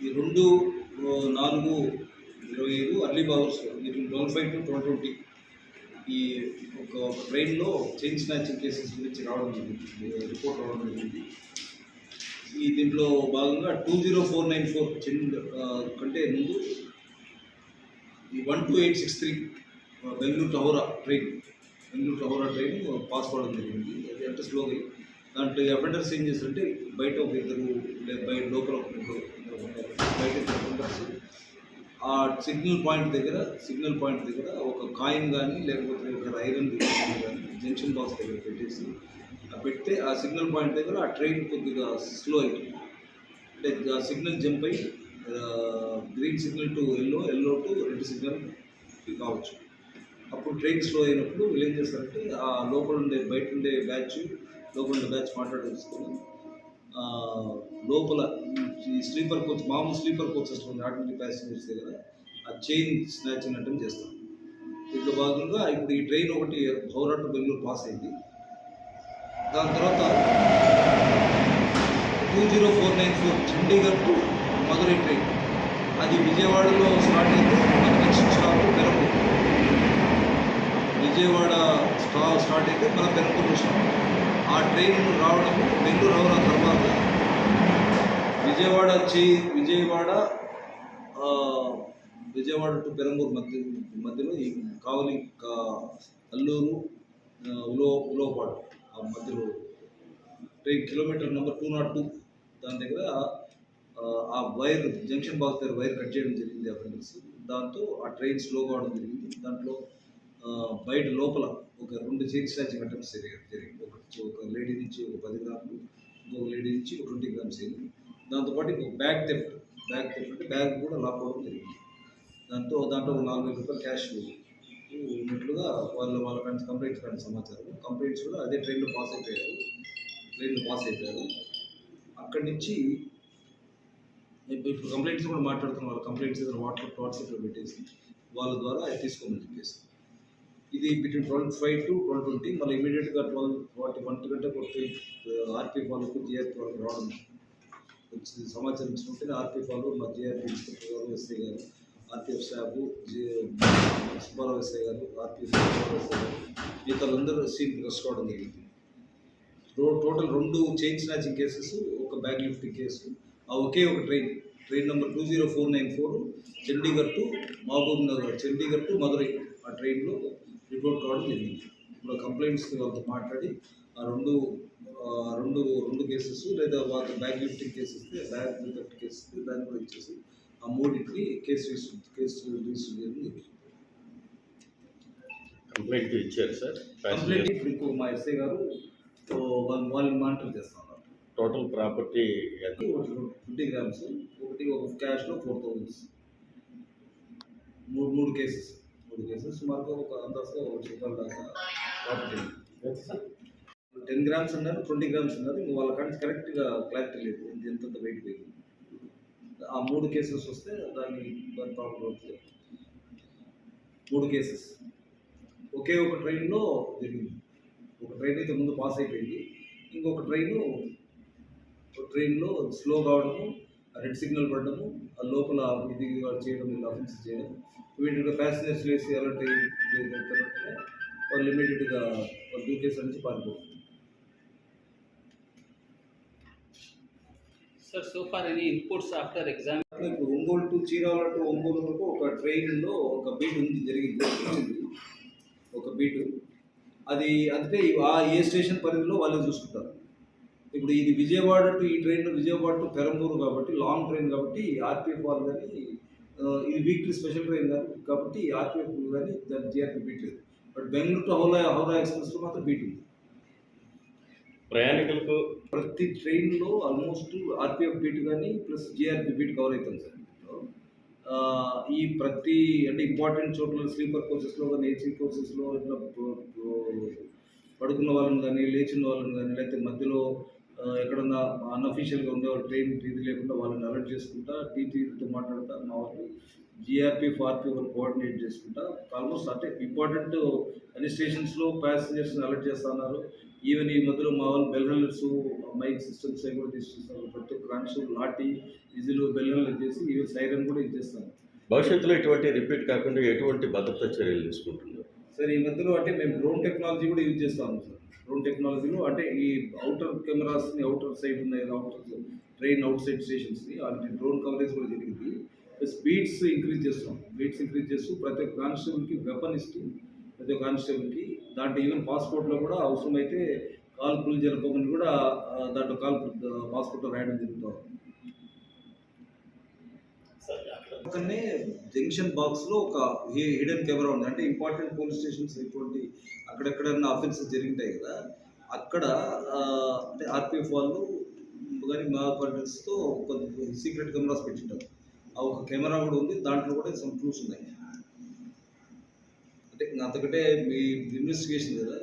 ఈ 2, 4, 25 early hours between 12:05 to 12:20 ఈ ఒక ట్రైన్‌లో చైన్ స్నాచింగ్ కేసెస్ గురించి రావడం జరిగింది. రిపోర్ట్ రావడం జరిగింది. దీంట్లో భాగంగా 20494 కంటే ముందు ఈ 12863 Bengaluru to Howrah train pass అవ్వడం జరిగింది. అది అంటే స్లోగా దాంట్లో అఫెండర్స్ ఏం చేస్తారంటే బయట ఒక ఇద్దరు బయట లోపల ఒక ముగ్గురు బయట ఇద్దరు అఫెండర్స్ ఆ సిగ్నల్ పాయింట్ దగ్గర ఒక కాయిన్ కానీ లేకపోతే ఒక ఐరన్ కానీ జంక్షన్ బాక్స్ దగ్గర పెట్టేసి పెడితే ఆ సిగ్నల్ పాయింట్ దగ్గర ఆ ట్రైన్ కొద్దిగా స్లో అవుతుంది. అంటే ఆ సిగ్నల్ జంప్ అయ్యి green signal to yellow to red signal కావచ్చు. అప్పుడు ట్రైన్ స్లో అయినప్పుడు వీళ్ళు ఏం చేస్తారంటే ఆ బయట ఉండే బ్యాచ్ మాట్లాడేసుకొని లోపల ఈ స్లీపర్ కోచ్ మామూలు స్లీపర్ కోచెస్ ఆర్డినరీ ప్యాసింజర్స్ దగ్గర ఆ చైన్ స్నాచింగ్ అటెంప్ట్ చేస్తాం. దీంట్లో భాగంగా ఇప్పుడు ఈ ట్రైన్ ఒకటి హౌరా టు బెంగళూరు పాస్ అయింది. దాని తర్వాత 20494 చండీగఢ్ టు మధురై ట్రైన్ అది విజయవాడలో స్టార్ట్ అయితే మన next stop Perambur. Vijayawada start అయితే మన పెరంబూర్ స్టాప్. ఆ ట్రైన్ రావడము బెంగళూరు హౌరా తర్వాత విజయవాడ టు పెరంబూర్ మధ్యలో ఈ కావలి అల్లూరు ఉలవపాడు ఆ మధ్యలో ట్రైన్ కిలోమీటర్ నెంబర్ 202 దాని దగ్గర ఆ వైర్ జంక్షన్ బాక్స్ దగ్గర వైర్ కట్ చేయడం జరిగింది అఫెండర్స్. దాంతో ఆ ట్రైన్ స్లో కావడం జరిగింది. దాంట్లో బయట లోపల ఒక 2 చైన్ స్నాచింగ్ అటెంప్ట్స్ జరిగింది. ఒక లేడీ నుంచి ఒక 10 గ్రాములు, ఇంకొక లేడీ నుంచి ఒక 20 గ్రామ్స్ అయింది. దాంతోపాటు ఇంకొక బ్యాగ్ థెఫ్ట్ అంటే బ్యాగ్ కూడా లాక్ అవ్వడం జరిగింది. దాంట్లో ఒక 4,000 రూపాయలు క్యాష్ ఉన్నట్లుగా వాళ్ళ కంప్లైంట్స్ కానీ సమాచారం. కంప్లైంట్స్ కూడా అదే ట్రైన్లో పాస్ అయిపోయారు. అక్కడి నుంచి ఇప్పుడు కంప్లైంట్స్ కూడా మాట్లాడుతున్న వాళ్ళ కంప్లైంట్స్ ఏదైనా వాట్సాప్లో పెట్టేసి వాళ్ళ ద్వారా అది తీసుకోమని చెప్పేసి ఇది బిట్వీన్ 12:05 to 12:20 మళ్ళీ ఇమీడియట్గా 12:41 గంట కొట్టి ఆర్పీఎఫ్ వాళ్ళకు జిఆర్పీ వాళ్ళకి రావడం వచ్చింది. సమాచారం ఇచ్చినట్టే ఆర్పీఎఫ్ వాళ్ళు మా జిఆర్పీ ఇన్స్పెక్టర్ గారు, ఎస్ఐ గారు, ఆర్పీఎఫ్ స్టాఫ్, సుబ్బారావు ఎస్ఐ గారు, ఆర్పీఎఫ్ ఎస్ఐ గారు మిగతాలందరూ సీన్కి రెస్ట్ కావడం జరిగింది. టోటల్ 2 చైన్ స్నాచింగ్ కేసెస్, ఒక బ్యాగ్ లిఫ్టింగ్ కేసు, ఆ ఒకే ఒక train number 20494 Chandigarh to Madurai ఆ ట్రైన్లో రిపోర్ట్ కావడం జరిగింది. ఇప్పుడు కంప్లైంట్స్ వాళ్ళతో మాట్లాడి ఆ రెండు కేసెస్ లేదా వాళ్ళ బ్యాగ్ లిఫ్టింగ్ కేసు ఇస్తే బ్యాగ్ లిఫ్ట్ కేసు ఇస్తే దాన్ని కూడా ఇచ్చేసి ఆ మూడింటికి కేసు రిజిస్టర్ చేయడం. కంప్లైంట్ ఇచ్చారు సార్. కంప్లైంట్ ఇప్పుడు ఇంకో మా ఎస్ఐ గారు వాళ్ళని మానిటర్ చేస్తున్నారు. టోటల్ ప్రాపర్టీ 50 గ్రామ్స్, ఒక క్యాష్లో 4,000. మూడు కేసెస్ సుమారుగా ఒక అందాజుగా 1 రూపాయల దాకా ప్రాపర్టీ. 10 గ్రామ్స్ అన్నారు, 20 గ్రామ్స్ అన్నారు. ఇంకా వాళ్ళ కానీ కరెక్ట్గా క్లారిటీ లేదు ఎంత వెయిట్ పోయింది. ఆ 3 కేసెస్ వస్తే దాని ప్రాబ్లం అవుతుంది. 3 కేసెస్ ఒకే ఒక ట్రైన్లో జరిగింది. ఒక ట్రైన్ అయితే ముందు పాస్ అయిపోయింది. ఇంకొక ట్రైన్లో స్లో కావడము, రెడ్ సిగ్నల్ పడడము, ఆ లోపల ఇది చేయడం, అఫెన్స్ చేయడం, ఇమీడియట్గా ప్యాసింజర్స్ వేసి అలర్ట్ అయ్యి వాళ్ళు ఇమీడియట్గా వాళ్ళు దూకేసి నుంచి పారిపోతుంది. Sir, so far any inputs after exam? ఇప్పుడు ఒంగోలు టు చీరాల టు ఒంగోలు వరకు ఒక ట్రైన్లో ఒక బీట్ జరిగింది. ఒక బీటు అది అంటే ఏ స్టేషన్ పరిధిలో వాళ్ళే చూసుకుంటారు. ఇప్పుడు ఇది విజయవాడ టు ఈ ట్రైన్ విజయవాడ టు పెరంబూరు కాబట్టి లాంగ్ ట్రైన్ కాబట్టి ఆర్పీఎఫ్ వాళ్ళు కానీ ఇది వీక్లీ స్పెషల్ ట్రైన్ కాబట్టి ఆర్పీఎఫ్ కానీ దాని జిఆర్పీ బీట్ లేదు. బట్ బెంగళూరు టు హౌరా ఎక్స్ప్రెస్లో మాత్రం బీట్ ఉంది. ప్రయాణికులకు ప్రతి ట్రైన్లో ఆల్మోస్ట్ ఆర్పీఎఫ్ బీట్ కానీ ప్లస్ జిఆర్పీ బీట్ కవర్ అవుతుంది సార్. ఈ ప్రతి అంటే ఇంపార్టెంట్ చోట్ల స్లీపర్ కోచెస్లో కానీ ఏసీ కోచెస్లో ఇట్లా పడుకున్న వాళ్ళని కానీ లేచిన వాళ్ళని కానీ లేకపోతే మధ్యలో ఎక్కడన్నా అన్అఫీషియల్గా ఉండేవాళ్ళు ట్రైన్ ఇది లేకుండా వాళ్ళని అలర్ట్ చేసుకుంటా టీటీతో మాట్లాడుతూ మా వాళ్ళు జిఆర్పీఎఫ్ ఆర్పీఎఫ్ కోఆర్డినేట్ చేసుకుంటా ఆల్మోస్ట్ అంటే ఇంపార్టెంట్ అన్ని స్టేషన్స్లో ప్యాసింజర్స్ని అలర్ట్ చేస్తున్నారు. ఈవెన్ ఈ మధ్యలో మా వాళ్ళు బెల్ రన్నర్స్ మైక్ సిస్టమ్స్ అవి కూడా తీసుకొస్తారు. ప్రతి ఒక్క constable lathi whistle bell runner చేసి ఈవెన్ సైరన్ కూడా ఇచ్చేస్తాను. భవిష్యత్తులో ఇటువంటి రిపీట్ కాకుండా ఎటువంటి భద్రతా చర్యలు తీసుకుంటున్నారు? సార్ ఈ మధ్యలో అంటే మేము డ్రోన్ టెక్నాలజీ కూడా యూజ్ చేస్తాము సార్. డ్రోన్ టెక్నాలజీలో అంటే ఈ అవుటర్ కెమెరాస్ని అవుటర్ సైడ్ ఉన్నాయి కదా, అవుటర్ ట్రైన్ అవుట్ సైడ్ స్టేషన్స్ని అలాంటి డ్రోన్ కవరేజ్ కూడా జరిగింది. స్పీడ్స్ ఇంక్రీజ్ చేస్తాం. స్పీడ్స్ ఇంక్రీజ్ చేస్తూ ప్రతి ఒక్క కానిస్టేబుల్కి వెపన్ ఇస్తూ ప్రతి ఒక్క కానిస్టేబుల్కి దాంట్లో ఈవెన్ పాస్పోర్ట్లో కూడా అవసరమైతే కాల్పులు జరపమని కూడా దాంట్లో పాస్పోర్ట్లో రాయడం జరుగుతుంది. పక్కనే జంక్షన్ బాక్స్లో ఒక హిడెన్ కెమెరా ఉంది. అంటే ఇంపార్టెంట్ పోలీస్ స్టేషన్స్ ఇటువంటి అక్కడెక్కడన్నా అఫెన్సెస్ జరిగింటాయి కదా, అక్కడ అంటే ఆర్పిఎఫ్ వాళ్ళు కానీ మా పార్టీస్తో ఒక సీక్రెట్ కెమెరాస్ పెట్టింటారు. ఆ ఒక కెమెరా కూడా ఉంది, దాంట్లో కూడా సమ్ ప్రూఫ్స్ ఉన్నాయి. అంటే అంతకంటే మీ ఇన్వెస్టిగేషన్ కదా